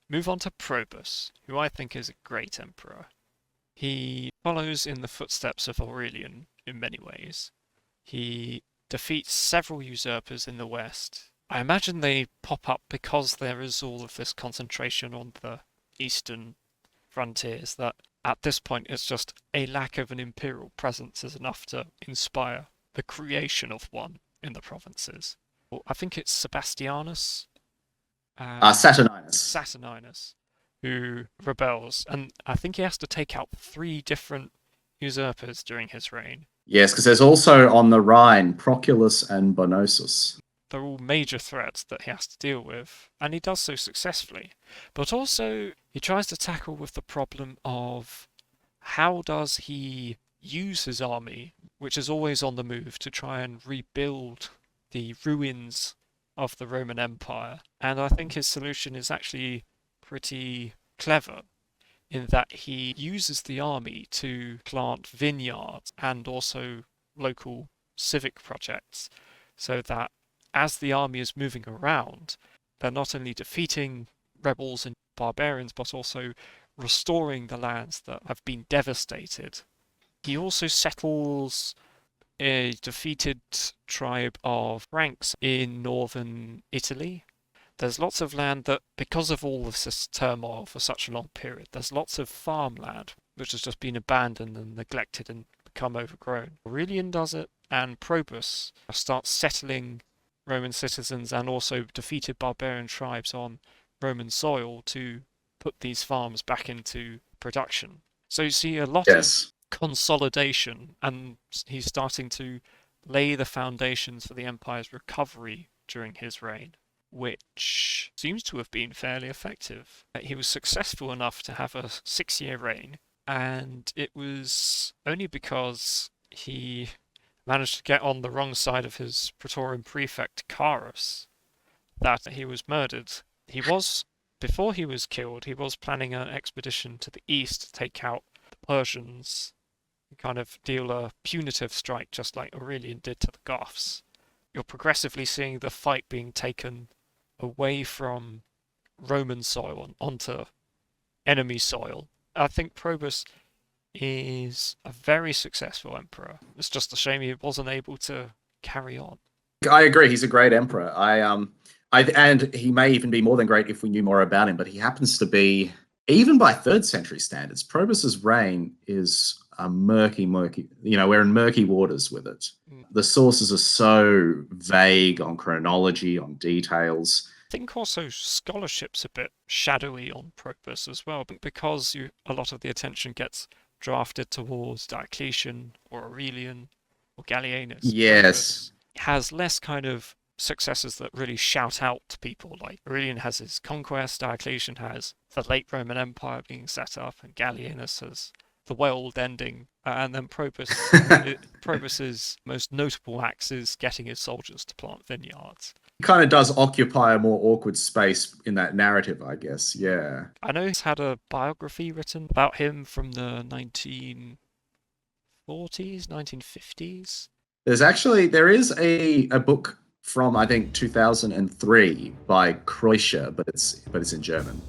Move on to Probus, who I think is a great emperor. He follows in the footsteps of Aurelian in many ways. He defeats several usurpers in the west. I imagine they pop up because there is all of this concentration on the eastern frontiers that at this point it's just a lack of an imperial presence is enough to inspire the creation of one in the provinces. Well, I think it's Sebastianus, Saturninus. Saturninus, who rebels, and I think he has to take out three different usurpers during his reign. Yes, because there's also on the Rhine Proculus and Bonosus. They're all major threats that he has to deal with, and he does so successfully. But also, he tries to tackle with the problem of how does he use his army, which is always on the move, to try and rebuild the ruins of the Roman Empire. And I think his solution is actually pretty clever in that he uses the army to plant vineyards and also local civic projects so that as the army is moving around, they're not only defeating rebels and barbarians but also restoring the lands that have been devastated. He also settles a defeated tribe of Franks in northern Italy. There's lots of land that, because of all of this turmoil for such a long period, there's lots of farmland which has just been abandoned and neglected and become overgrown. Aurelian does it, and Probus starts settling Roman citizens and also defeated barbarian tribes on Roman soil to put these farms back into production. So you see a lot of Yes. consolidation, and he's starting to lay the foundations for the empire's recovery during his reign, which seems to have been fairly effective. He was successful enough to have a 6-year reign, and it was only because he managed to get on the wrong side of his Praetorian prefect Carus that he was murdered. Before he was killed, he was planning an expedition to the east to take out the Persians, and kind of deal a punitive strike just like Aurelian did to the Goths. You're progressively seeing the fight being taken away from Roman soil and onto enemy soil. I think Probus is a very successful emperor. It's just a shame he wasn't able to carry on. I agree. He's a great emperor. And he may even be more than great if we knew more about him. But he happens to be, even by third century standards, Probus's reign is a murky. We're in murky waters with it. The sources are so vague on chronology, on details. I think also scholarship's a bit shadowy on Probus as well, because a lot of the attention gets drafted towards Diocletian or Aurelian or Gallienus. Yes. Probus has less kind of successors that really shout out to people. Like Aurelian has his conquest, Diocletian has the late Roman Empire being set up, and Gallienus has the world ending. And then Probus's most notable acts is getting his soldiers to plant vineyards. He kind of does occupy a more awkward space in that narrative, I guess. Yeah. I know he's had a biography written about him from the 1940s, 1950s. There is a book from, I think, 2003 by Kreuscher, but it's in German.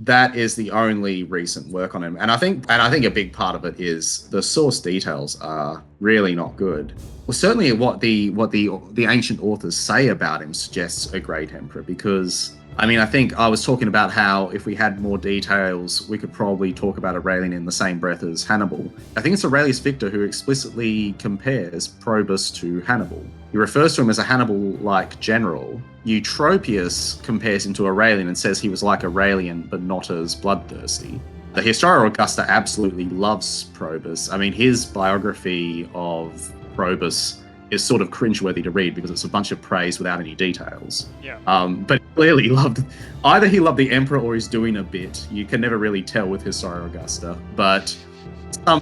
That is the only recent work on him, and I think a big part of it is the source details are really not good. Well, certainly what the ancient authors say about him suggests a great emperor, because I think I was talking about how if we had more details, we could probably talk about Aurelian in the same breath as Hannibal. I think it's Aurelius Victor who explicitly compares Probus to Hannibal. He refers to him as a Hannibal-like general. Eutropius compares him to Aurelian and says he was like Aurelian, but not as bloodthirsty. The Historia Augusta absolutely loves Probus. His biography of Probus is sort of cringeworthy to read because it's a bunch of praise without any details. Yeah. But clearly he loved the emperor or he's doing a bit. You can never really tell with Historia Augusta, but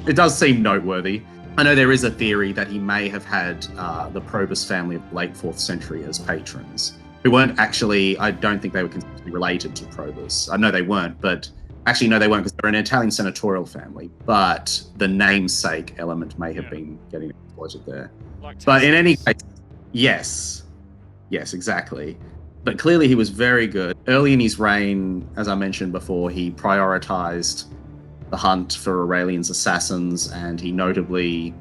it does seem noteworthy. I know there is a theory that he may have had the Probus family of late 4th century as patrons, who weren't actually, I don't think they were considered related to Probus. I know they weren't, but actually no, they weren't, because they're an Italian senatorial family, but the namesake element may have been getting exploited there. But in any case, yes, exactly. But clearly he was very good. Early in his reign, as I mentioned before, he prioritized the hunt for Aurelian's assassins, and he notably,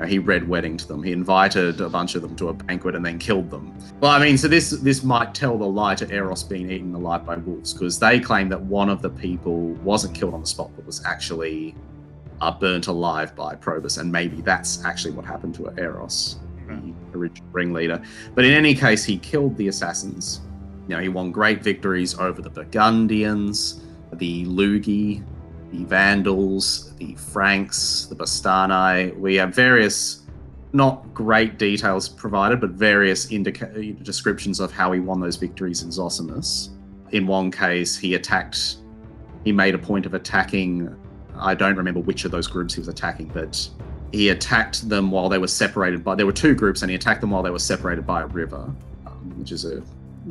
he read wedding to them. He invited a bunch of them to a banquet and then killed them. Well, I mean, so this might tell the lie to Eros being eaten alive by wolves, because they claim that one of the people wasn't killed on the spot, but was actually burnt alive by Probus, and maybe that's actually what happened to Eros, the original ringleader. But in any case, he killed the assassins. He won great victories over the Burgundians, the Lugi, the Vandals, the Franks, the Bastani. We have various, not great details provided, but various descriptions of how he won those victories in Zosimus. In one case, he made a point of attacking, I don't remember which of those groups he was attacking, but he attacked them while they were separated by, there were two groups, and he attacked them while they were separated by a river, which is a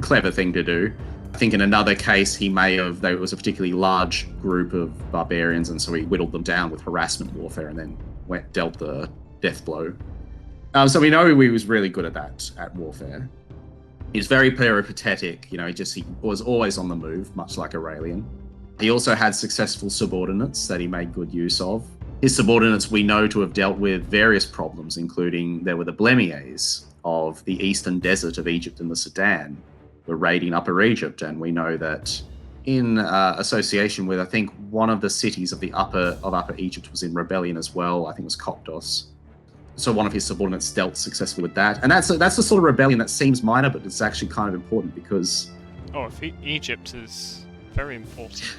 clever thing to do. I think in another case, there was a particularly large group of barbarians, and so he whittled them down with harassment warfare and then dealt the death blow. So we know he was really good at that, at warfare. He was very peripatetic, he was always on the move, much like Aurelian. He also had successful subordinates that he made good use of. His subordinates we know to have dealt with various problems, including there were the Blemiers of the eastern desert of Egypt and the Sudan, were raiding Upper Egypt, and we know that in association with, I think, one of the cities of Upper Egypt was in rebellion as well. I think it was Coptos. So one of his subordinates dealt successfully with that, and that's the sort of rebellion that seems minor, but it's actually kind of important because Egypt is very important.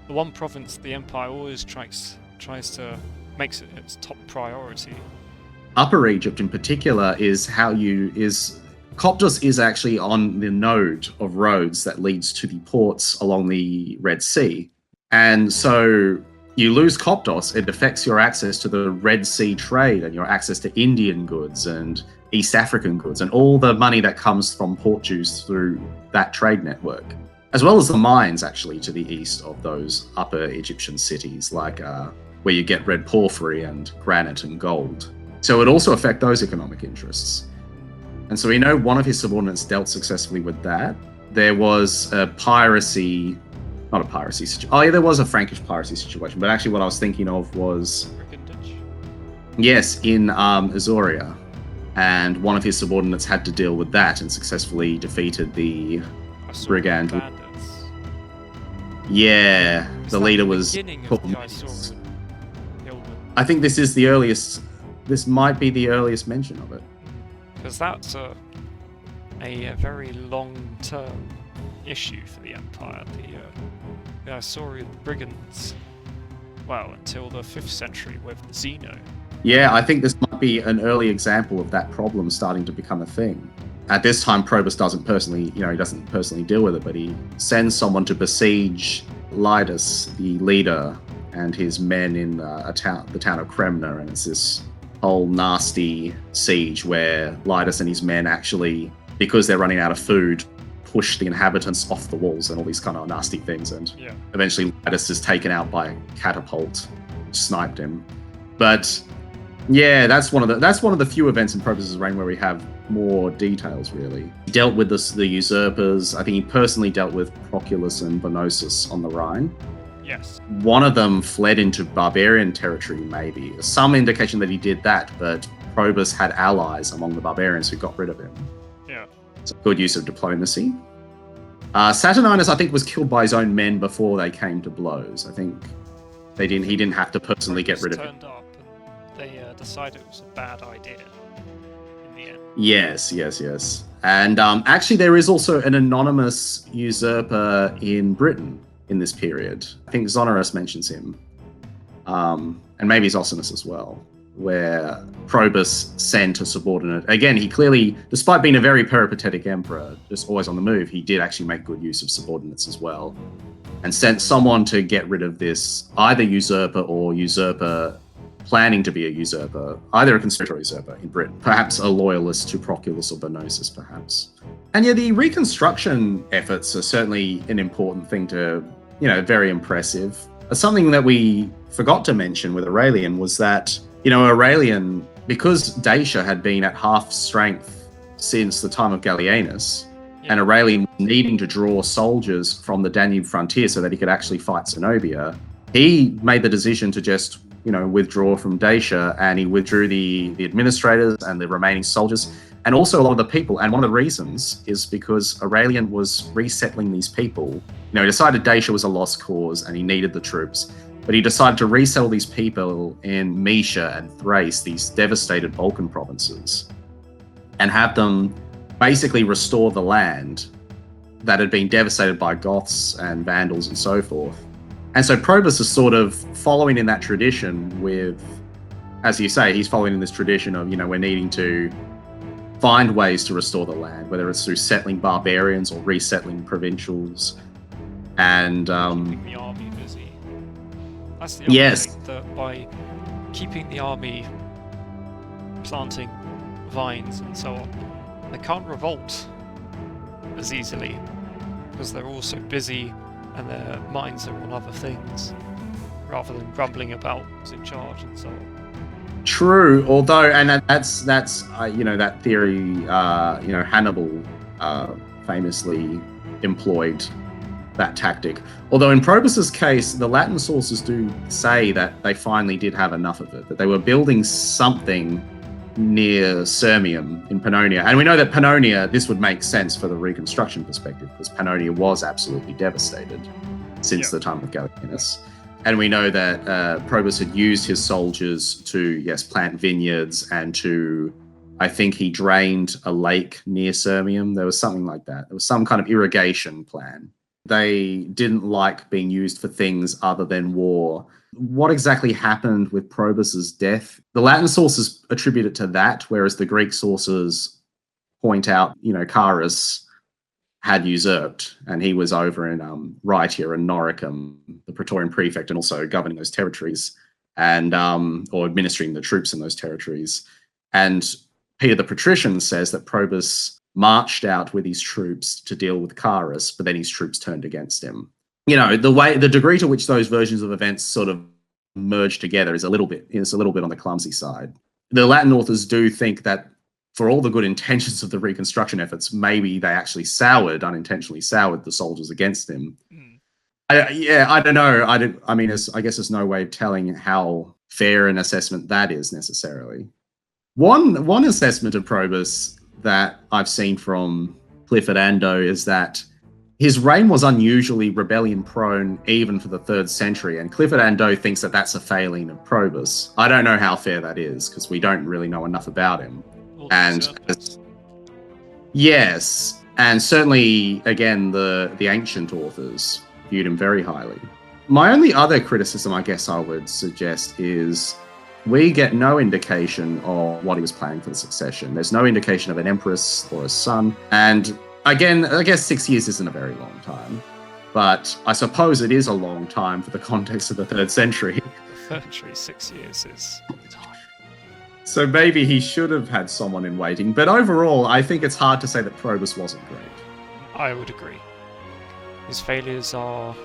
The one province the empire always tries to makes it its top priority. Upper Egypt in particular Coptos is actually on the node of roads that leads to the ports along the Red Sea. And so you lose Coptos, it affects your access to the Red Sea trade and your access to Indian goods and East African goods and all the money that comes from port dues through that trade network, as well as the mines actually to the east of those Upper Egyptian cities, like where you get red porphyry and granite and gold. So it also affects those economic interests. And so we know one of his subordinates dealt successfully with that. There was a piracy, not a piracy situation. Oh yeah, there was a Frankish piracy situation, but actually what I was thinking of was, yes, in Azuria. And one of his subordinates had to deal with that and successfully defeated the brigand. Yeah, the leader was called. I think this might be the earliest mention of it. Because that's a very long-term issue for the Empire. The Isaurian brigands, until the 5th century with Zeno. Yeah, I think this might be an early example of that problem starting to become a thing. At this time, Probus doesn't personally deal with it, but he sends someone to besiege Lydas, the leader, and his men in the town of Cremna, and it's this whole nasty siege where Lydas and his men actually, because they're running out of food, push the inhabitants off the walls and all these kind of nasty things, and eventually Lydas is taken out by a catapult, sniped him. But yeah, that's one of the few events in Probus's reign where we have more details, really. He dealt with the usurpers. I think he personally dealt with Proculus and Bonosus on the Rhine. Yes. One of them fled into barbarian territory, maybe. Some indication that he did that, but Probus had allies among the barbarians who got rid of him. Yeah. It's a good use of diplomacy. Saturninus, I think, was killed by his own men before they came to blows. I think he didn't have to personally get rid of him. Turned up and they decided it was a bad idea in the end. Yes. And actually, there is also an anonymous usurper in Britain in this period. I think Zonorus mentions him, and maybe Zosimus as well, where Probus sent a subordinate. Again, he clearly, despite being a very peripatetic emperor, just always on the move, he did actually make good use of subordinates as well, and sent someone to get rid of this either usurper or usurper planning to be a usurper, either a conspirator or usurper in Britain, perhaps a loyalist to Proculus or Bonosus, perhaps. And yeah, the Reconstruction efforts are certainly an important thing to, very impressive. Something that we forgot to mention with Aurelian was that, Aurelian, because Dacia had been at half strength since the time of Gallienus, Yeah. and Aurelian needing to draw soldiers from the Danube frontier so that he could actually fight Zenobia, he made the decision to just, withdraw from Dacia, and he withdrew the administrators and the remaining soldiers, and also a lot of the people. And one of the reasons is because Aurelian was resettling these people. He decided Dacia was a lost cause and he needed the troops, but he decided to resettle these people in Moesia and Thrace, these devastated Balkan provinces, and have them basically restore the land that had been devastated by Goths and Vandals and so forth. And so Probus is sort of following in that tradition with, as you say, he's following in this tradition of, we're needing to find ways to restore the land, whether it's through settling barbarians or resettling provincials. And keeping the army busy. That's the other thing, that by keeping the army planting vines and so on, they can't revolt as easily because they're all so busy and their minds are on other things rather than grumbling about who's in charge and so on. True, although, and that's that theory, Hannibal famously employed that tactic. Although in Probus's case, the Latin sources do say that they finally did have enough of it, that they were building something near Sirmium in Pannonia. And we know that Pannonia, this would make sense for the Reconstruction perspective, because Pannonia was absolutely devastated since the time of Gallienus. And we know that Probus had used his soldiers to, plant vineyards and to, I think he drained a lake near Sirmium. There was something like that. There was some kind of irrigation plan. They didn't like being used for things other than war. What exactly happened with Probus's death? The Latin sources attribute it to that, whereas the Greek sources point out, Carus had usurped, and he was over in Rhaetia and Noricum, the Praetorian prefect, and also governing those territories, and or administering the troops in those territories. And Peter the Patrician says that Probus marched out with his troops to deal with Carus, but then his troops turned against him. The degree to which those versions of events sort of merge together is a little bit on the clumsy side. The Latin authors do think that for all the good intentions of the Reconstruction efforts, maybe they actually unintentionally soured the soldiers against him. I don't know. I guess there's no way of telling how fair an assessment that is necessarily. One assessment of Probus that I've seen from Clifford Ando is that his reign was unusually rebellion-prone even for the 3rd century, and Clifford Ando thinks that that's a failing of Probus. I don't know how fair that is, because we don't really know enough about him. Yes, and certainly, again, the ancient authors viewed him very highly. My only other criticism, I guess I would suggest, is we get no indication of what he was planning for the succession. There's no indication of an empress or a son, and again, I guess 6 years isn't a very long time, but I suppose it is a long time for the context of the 3rd century. The 3rd century, 6 years is time. So maybe he should have had someone in waiting, but overall, I think it's hard to say that Probus wasn't great. I would agree. His failures are,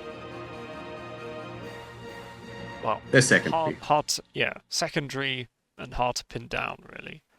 well, they're secondary. Secondary and hard to pin down, really.